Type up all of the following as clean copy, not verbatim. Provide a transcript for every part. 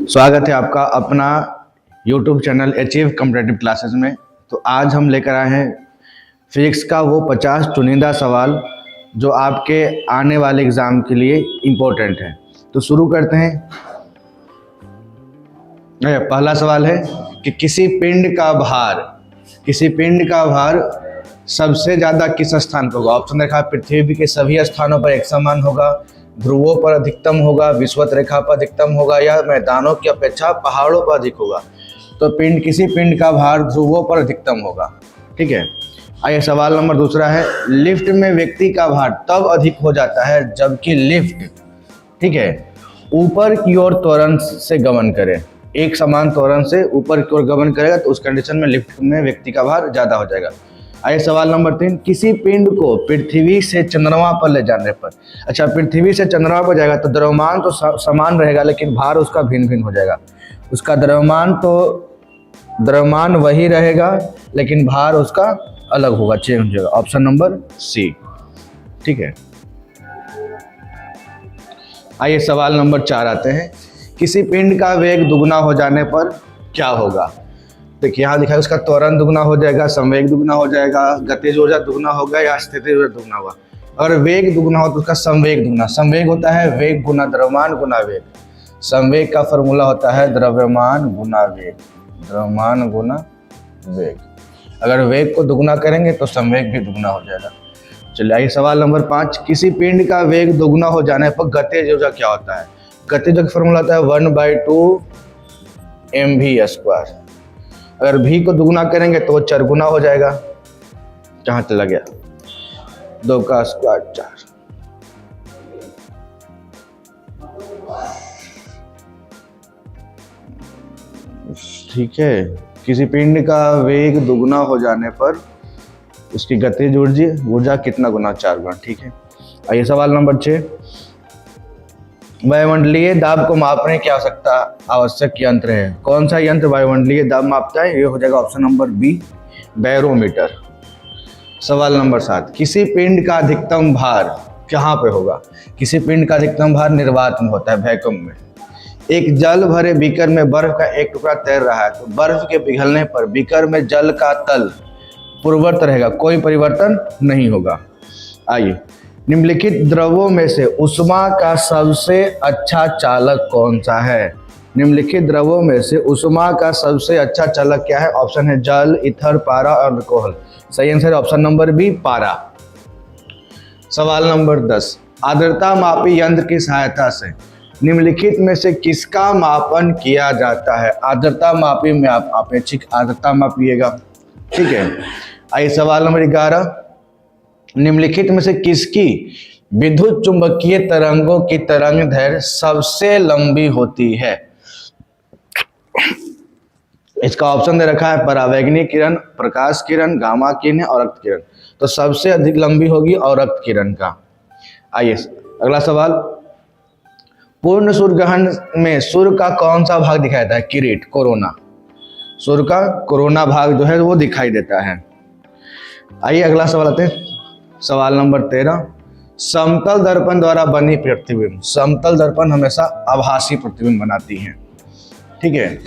स्वागत है आपका अपना YouTube channel achieve competitive classes में। तो आज हम लेकर आए हैं फिजिक्स का वो 50 चुनिंदा सवाल जो आपके आने वाले एग्ज़ाम के लिए इम्पोर्टेंट है। तो शुरू करते हैं। पहला सवाल है कि किसी पिंड का भार सबसे ज़्यादा किस स्थान पर होगा। ऑप्शन देखा, पृथ्वी के सभी स्थानों पर एक समान होगा, ध्रुवों पर अधिकतम होगा, विषुवत रेखा पर अधिकतम होगा, या मैदानों की अपेक्षा पहाड़ों पर अधिक होगा। तो किसी पिंड का भार ध्रुवों पर अधिकतम होगा। ठीक है। आइए सवाल नंबर दूसरा है, लिफ्ट में व्यक्ति का भार तब अधिक हो जाता है जबकि लिफ्ट, ठीक है, ऊपर की ओर त्वरण से गमन करे। एक समान त्वरण से ऊपर की ओर गमन करेगा तो उस कंडीशन में लिफ्ट में व्यक्ति का भार ज़्यादा हो जाएगा। आइए सवाल नंबर 3, किसी पिंड को पृथ्वी से चंद्रमा पर ले जाने पर, अच्छा पृथ्वी से चंद्रमा पर जाएगा तो द्रव्यमान तो समान रहेगा लेकिन भार उसका भिन्न भिन्न हो जाएगा। उसका द्रव्यमान वही रहेगा लेकिन भार उसका अलग होगा, चेंज हो जाएगा। Option number C. ठीक है। आइए सवाल नंबर 4 आते हैं, किसी पिंड का वेग दुगुना हो जाने पर क्या होगा। देखिए यहाँ दिखा है, उसका त्वरण दुगना हो जाएगा, संवेग दुगना हो जाएगा, गतिज ऊर्जा दुगना होगा या स्थितिज ऊर्जा दुगना होगा। अगर वेग दुगना हो तो उसका संवेग दुगना। संवेग होता है वेग गुना द्रव्यमान गुना वेग। संवेग का फॉर्मूला होता है द्रव्यमान गुना वेग, द्रव्यमान गुना वेग। अगर वेग को दुगना करेंगे तो संवेग भी दुगना हो जाएगा। चलिए आइए सवाल नंबर 5, किसी पिंड का वेग दुगना हो जाने पर गतिज ऊर्जा क्या होता है। गतिज का फॉर्मूला होता है 1/2 mv²। अगर भी को दुगुना करेंगे तो वो 4 गुना हो जाएगा। कहाँ चला गया, 2 का स्क्वायर 4। ठीक है। किसी पिंड का वेग दुगुना हो जाने पर उसकी गतिज ऊर्जा कितना गुना, 4 गुना। ठीक है। आइए सवाल नंबर 6, वायुमंडलीय दाब को मापने की आवश्यक यंत्र है। कौन सा यंत्र वायुमंडलीय दाब मापता है। ये हो जाएगा ऑप्शन नंबर बी, बैरोमीटर। सवाल नंबर 7, किसी पिंड का अधिकतम भार कहाँ पे होगा। किसी पिंड का अधिकतम भार निर्वात में होता है, वैक्यूम में। एक जल भरे बीकर में बर्फ का एक टुकड़ा तैर रहा है तो बर्फ के पिघलने पर बीकर में जल का तल पूर्ववत रहेगा, कोई परिवर्तन नहीं होगा। आइए, निम्नलिखित द्रवों में से ऊष्मा का सबसे अच्छा चालक कौन सा है। निम्नलिखित द्रवों में से ऊष्मा का सबसे अच्छा चालक क्या है। ऑप्शन है जल, ईथर, पारा और अल्कोहल। सही आंसर है ऑप्शन नंबर बी, पारा। सवाल नंबर 10, आर्द्रता मापी यंत्र की सहायता से निम्नलिखित में से किसका मापन किया जाता है। आर्द्रता मापी में आप अपेक्षित आर्द्रता मापिएगा। ठीक है। आइए सवाल नंबर 11, निम्नलिखित में से किसकी विद्युत चुंबकीय तरंगों की तरंग दैर्घ्य सबसे लंबी होती है। इसका ऑप्शन दे रखा है परावैंगनी किरण, प्रकाश किरण, गामा किरण और रक्त किरण। तो सबसे अधिक लंबी होगी और रक्त किरण का। आइए अगला सवाल, पूर्ण सूर्य ग्रहण में सूर्य का कौन सा भाग दिखाई देता है। किरीट, कोरोना। सूर्य का कोरोना भाग जो है वो दिखाई देता है। आइए अगला सवाल आते हैं, सवाल नंबर 13, समतल दर्पण द्वारा बनी प्रतिबिंब। समतल दर्पण हमेशा आभासी प्रतिबिंब बनाती है। ठीक है।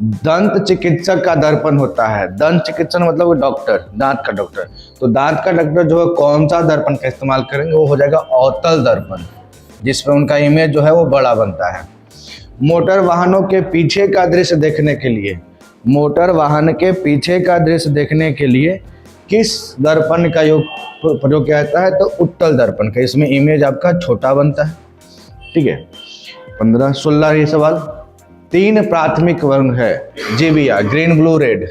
दंत चिकित्सक का दर्पण होता है। दंत चिकित्सक मतलब डॉक्टर, दांत का डॉक्टर। तो दांत का डॉक्टर जो है कौन सा दर्पण का इस्तेमाल करेंगे, वो हो जाएगा अवतल दर्पण, जिसमें उनका इमेज जो है वो बड़ा बनता है। मोटर वाहनों के पीछे का दृश्य देखने के लिए, मोटर वाहन के पीछे का दृश्य देखने के लिए किस दर्पण का प्रयोग किया जाता है। तो उत्तल दर्पण का। इसमें इमेज आपका छोटा बनता है। ठीक है। 15, 16 ये सवाल, 3 प्राथमिक वर्ण है जीबिया, ग्रीन ब्लू रेड,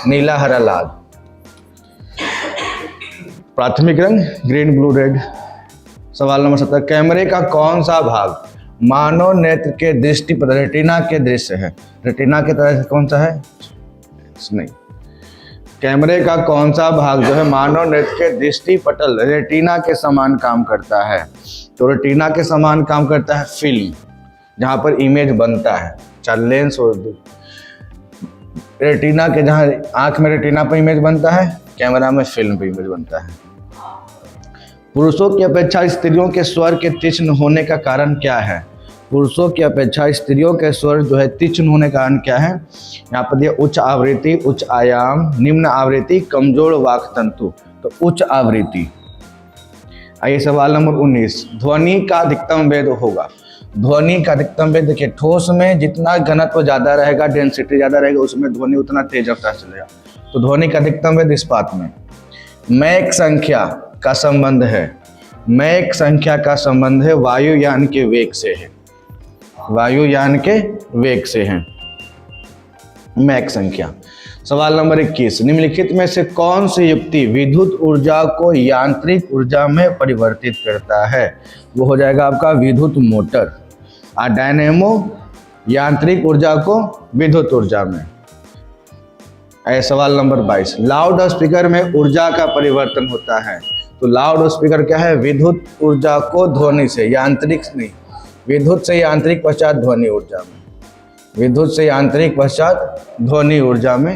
नीला हरा लाल। प्राथमिक रंग ग्रीन ब्लू रेड। सवाल नंबर 17, कैमरे का कौन सा भाग मानव नेत्र के दृष्टि पर रेटिना के दृश्य है। रेटिना के तरह से कौन सा है, नहीं, कैमरे का कौन सा भाग जो है मानव नेत्र के दृष्टि पटल रेटिना के समान काम करता है। तो रेटिना के समान काम करता है फिल्म, जहां पर इमेज बनता है, चाहे लेंस और रेटिना के, जहां आंख में रेटिना पर इमेज बनता है, कैमरा में फिल्म पर इमेज बनता है। पुरुषों की अपेक्षा स्त्रियों के स्वर के तीक्ष्ण होने का कारण क्या है। पुरुषों की अपेक्षा स्त्रियों के स्वर जो है तीक्ष्ण होने का कारण क्या है? यहाँ पर दिया उच्च आवृत्ति, उच्च आयाम, निम्न आवृत्ति, कमजोर वाक तंतु। तो उच्च आवृत्ति। आइए सवाल नंबर 19, ध्वनि का अधिकतम वेग होगा। ध्वनि का अधिकतम वेग देखिए, ठोस में जितना घनत्व ज्यादा रहेगा, डेंसिटी ज्यादा रहेगा, उसमें ध्वनि उतना तेज रफ्तार चलेगा। तो ध्वनि का अधिकतम वेग इस्पात में मैक संख्या का संबंध है, मैक संख्या का संबंध है वायुयान के वेग से है, वायुयान के वेग से है मैक संख्या। सवाल नंबर 21, निम्नलिखित में से कौन सी युक्ति विद्युत ऊर्जा को यांत्रिक ऊर्जा में परिवर्तित करता है? वो हो जाएगा आपका विद्युत मोटर। डायनेमो यांत्रिक ऊर्जा को विद्युत ऊर्जा में। सवाल नंबर 22, लाउड स्पीकर में ऊर्जा का परिवर्तन होता है। तो लाउड स्पीकर क्या है? विद्युत ऊर्जा को ध्वनि से, यांत्रिक नहीं, विद्युत से यांत्रिक पश्चात ध्वनि ऊर्जा में, विद्युत से यांत्रिक पश्चात ध्वनि ऊर्जा में,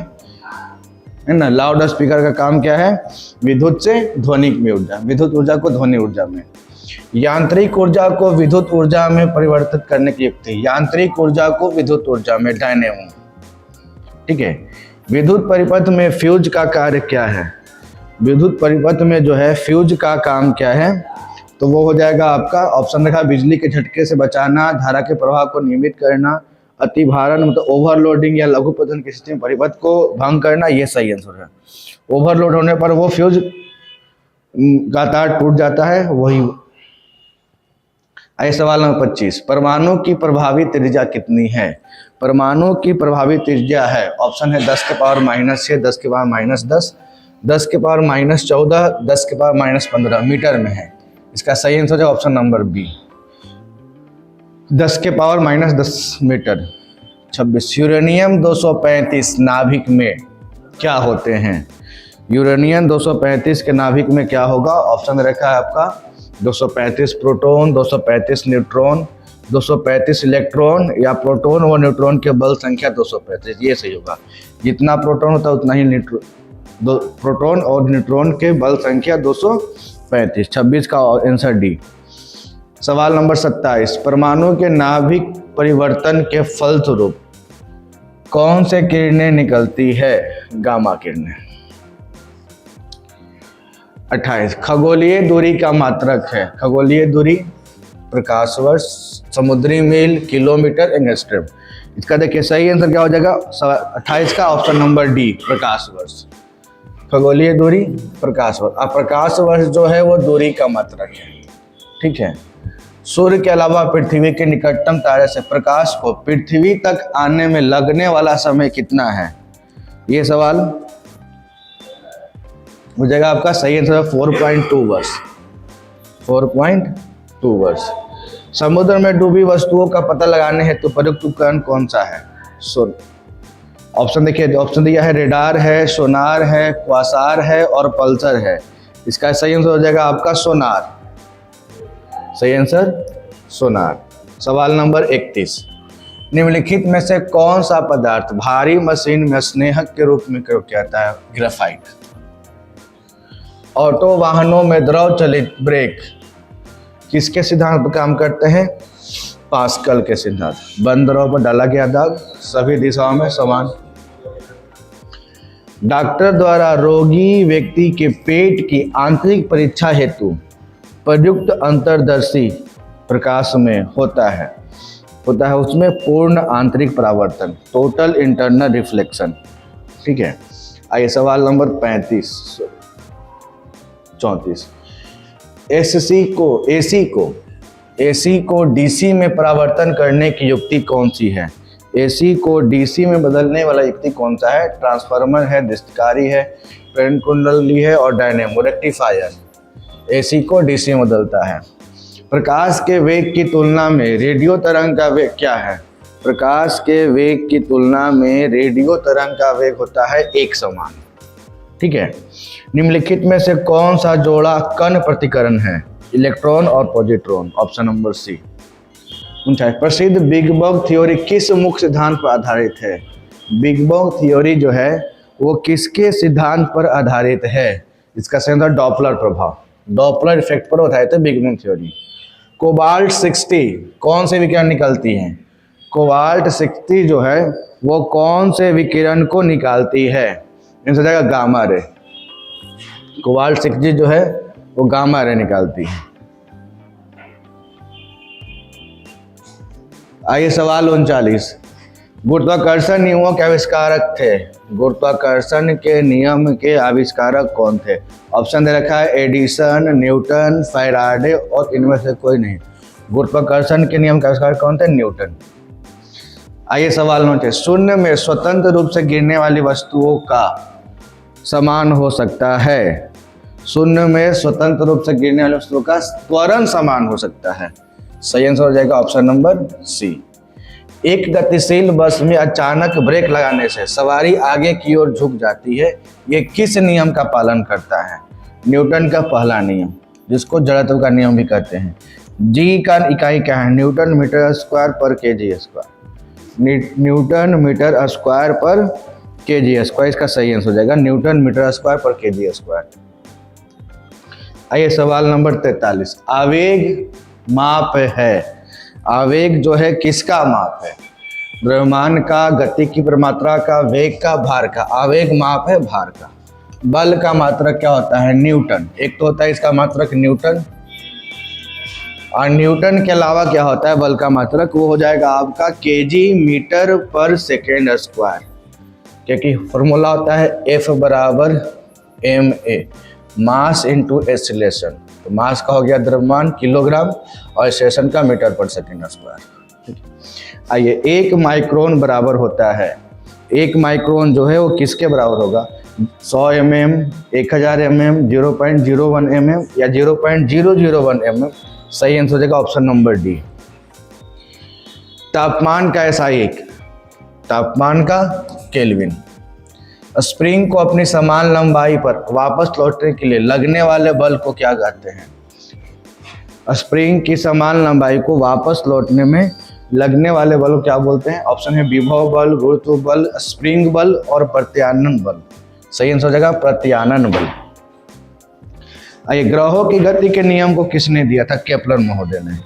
है ना। लाउड स्पीकर का काम क्या है? विद्युत से ध्वनिक में ऊर्जा, विद्युत ऊर्जा को ध्वनि ऊर्जा में। यांत्रिक ऊर्जा को विद्युत ऊर्जा में परिवर्तित करने की युक्ति, यांत्रिक ऊर्जा को विद्युत ऊर्जा में, डायनेमो। ठीक है। विद्युत परिपथ में फ्यूज का कार्य क्या है? विद्युत परिपथ में जो है फ्यूज का काम क्या है? तो वो हो जाएगा आपका ऑप्शन रखा, बिजली के झटके से बचाना, धारा के प्रवाह को नियमित करना, अतिभारण मतलब ओवरलोडिंग या लघु पतन की स्थिति में परिपथ को भंग करना। ये सही आंसर है। ओवरलोड होने पर वो फ्यूज का तार टूट जाता है, वही। आइए सवाल नंबर 25, परमाणु की प्रभावी त्रिज्या कितनी है? परमाणु की प्रभावी त्रिज्या है, ऑप्शन है 10 के पावर -6, 10 के पावर -10, 10 के पावर -14, 10 के पावर -15 मीटर में है। इसका सही आंसर है ऑप्शन नंबर बी, 10 के पावर -10 मीटर। 26, यूरेनियम 235 नाभिक में क्या होते हैं? यूरेनियम 235 के नाभिक में क्या होगा? ऑप्शन रखा है आपका 235 प्रोटॉन, 235 न्यूट्रॉन, 235 इलेक्ट्रॉन, या प्रोटॉन और न्यूट्रॉन के बल संख्या 235। ये सही होगा। जितना प्रोटॉन होता है उतना ही प्रोटॉन और न्यूट्रॉन के बल संख्या 235। 26 का आंसर डी। सवाल नंबर 27, परमाणु के नाभिक परिवर्तन के फलस्वरूप कौन से किरणें निकलती है? गामा किरणें। 28, खगोलीय दूरी का मात्रक है। खगोलीय दूरी प्रकाश वर्ष, समुद्री मील, किलोमीटर, एंगस्ट्रम। इसका देखिए सही आंसर क्या हो जाएगा? 28 का ऑप्शन नंबर डी, प्रकाश वर्ष। खगोलीय दूरी प्रकाश वर्ष। अब प्रकाश वर्ष जो है वो दूरी का मात्रक है। ठीक है। सूर्य के अलावा पृथ्वी के निकटतम तारे से प्रकाश को पृथ्वी तक आने में लगने वाला समय कितना है? ये सवाल हो जाएगा आपका सही आंसर 4.2 वर्ष, 4.2 वर्ष। समुद्र में डूबी वस्तुओं का पता लगाने हेतु प्रयुक्त उपकरण कौन सा है? ऑप्शन देखिए, ऑप्शन दिया है रेडार है, सोनार है, क्वासार है और पल्सर है। इसका सही आंसर हो जाएगा आपका सोनार। सही आंसर सोनार। सवाल नंबर 31, निम्नलिखित में से कौन सा पदार्थ भारी मशीन में स्नेहक के रूप में प्रयोग किया जाता है? ग्रेफाइट। ऑटो वाहनों में द्रव चलित ब्रेक किसके सिद्धांत पर काम करते हैं? पास्कल के सिद्धांत। बंद द्रव पर डाला गया दाब सभी दिशाओं में समान। डॉक्टर द्वारा रोगी व्यक्ति के पेट की आंतरिक परीक्षा हेतु प्रयुक्त अंतर्दर्शी प्रकाश में होता है उसमें पूर्ण आंतरिक परावर्तन, टोटल इंटरनल रिफ्लेक्शन। ठीक है। आइए सवाल नंबर 34, एसी को डीसी में परावर्तन करने की युक्ति कौन सी है? एसी को डीसी में बदलने वाला युक्ति कौन सा है? ट्रांसफार्मर है, दस्तकारी है, करंट कुंडली है और डायनेमो रेक्टिफायर। एसी को डीसी में बदलता है। प्रकाश के वेग की तुलना में रेडियो तरंग का वेग क्या है? प्रकाश के वेग की तुलना में रेडियो तरंग का वेग होता है एक समान। ठीक है। निम्नलिखित में से कौन सा जोड़ा कण प्रतिकरण है? इलेक्ट्रॉन और पॉजिट्रॉन। ऑप्शन नंबर सी। 49, प्रसिद्ध बिग बैंग थ्योरी किस मुख्य सिद्धांत पर आधारित है? बिग बैंग थ्योरी जो है वो किसके सिद्धांत पर आधारित है? इसका सही आंसर डॉपलर प्रभाव, डॉपलर इफेक्ट पर आधारित है बिग बैंग थ्योरी। कोबाल्ट 60 कौन से विकिरण निकलती हैं? कोबाल्ट 60 जो है वो कौन से विकिरण को निकालती है? इनसे जाएगा गामा रे। कोबाल्ट 60 जो है वो गामा रे निकालती है। आइए सवाल 39, गुरुत्वाकर्षण नियमों के आविष्कारक थे। गुरुत्वाकर्षण के नियम के आविष्कारक कौन थे? ऑप्शन दे रखा है एडिसन, न्यूटन, फैराडे और इनमें से कोई नहीं। गुरुत्वाकर्षण के नियम के आविष्कारक कौन थे? न्यूटन। आइए सवाल 39, शून्य में स्वतंत्र रूप से गिरने वाली वस्तुओं का समान हो सकता है। शून्य में स्वतंत्र रूप से गिरने वाली वस्तुओं का त्वरण समान हो सकता है। सही आंसर हो जाएगा ऑप्शन नंबर सी। एक गतिशील बस में अचानक ब्रेक लगाने से सवारी आगे की ओर झुक जाती है, ये किस नियम का पालन करता है? न्यूटन का पहला नियम, जिसको जड़त्व का नियम भी कहते हैं। जी का इकाई क्या है? Newton metre square per KG square. Newton metre square per KG square इसका सही आंसर हो जाएगा, newton metre square per KG square. आइए सवाल नंबर 43, आवेग माप है। आवेग जो है किसका माप है? द्रव्यमान का, गति की प्रमात्रा का, वेग का, भार का। आवेग माप है भार का। बल का मात्रक क्या होता है? न्यूटन। एक तो होता है इसका मात्रक न्यूटन, और न्यूटन के अलावा क्या होता है बल का मात्रक? वो हो जाएगा आपका केजी मीटर पर सेकेंड स्क्वायर, क्योंकि फॉर्मूला होता है F बराबर ma, मास इंटू एक्सीलरेशन। तो मास का हो गया द्रव्यमान किलोग्राम और एक्सीलरेशन का मीटर पर सेकेंड स्क्वायर। आइए, 1 माइक्रोन बराबर होता है, 1 माइक्रोन जो है वो किसके बराबर होगा? 100 mm, 1000 mm, 0.01 mm या 0.001 mm। सही आंसर हो जाएगा ऑप्शन नंबर डी। तापमान का SI एक, तापमान का केल्विन। स्प्रिंग को अपनी समान लंबाई पर वापस लौटने के लिए लगने वाले बल को क्या कहते हैं? स्प्रिंग की समान लंबाई को वापस लौटने में लगने वाले बल को क्या बोलते हैं? ऑप्शन है विभव बल, गुरुत्व बल, स्प्रिंग बल और प्रत्यानन बल। सही आंसर हो जाएगा प्रत्यानन बल। आइए, ग्रहों की गति के नियम को किसने दिया था? केपलर महोदय ने।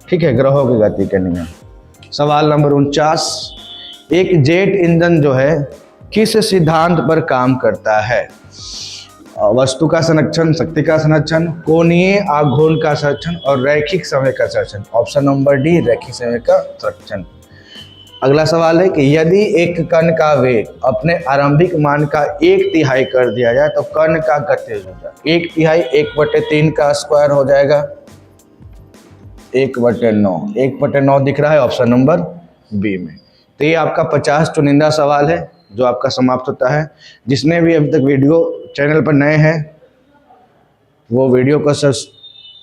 ठीक है, ग्रहों की गति के नियम। सवाल नंबर 49, एक जेट इंजन जो है किस सिद्धांत पर काम करता है? वस्तु का संरक्षण, शक्ति का संरक्षण, कोणीय आघूर्ण का संरक्षण और रैखिक समय का संरक्षण। ऑप्शन नंबर डी, रैखिक समय का संरक्षण। अगला सवाल है कि यदि एक कण का वेग अपने आरंभिक मान का 1/3 कर दिया जाए तो कण का गति हो जाए 1/3, 1/3 का स्क्वायर हो जाएगा 1/9। 1/9 दिख रहा है ऑप्शन नंबर बी में। तो ये आपका 50 चुनिंदा सवाल है जो आपका समाप्त होता है। जिसने भी अभी तक वीडियो चैनल पर नए हैं वो वीडियो को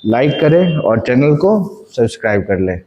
लाइक करें और चैनल को सब्सक्राइब कर लें।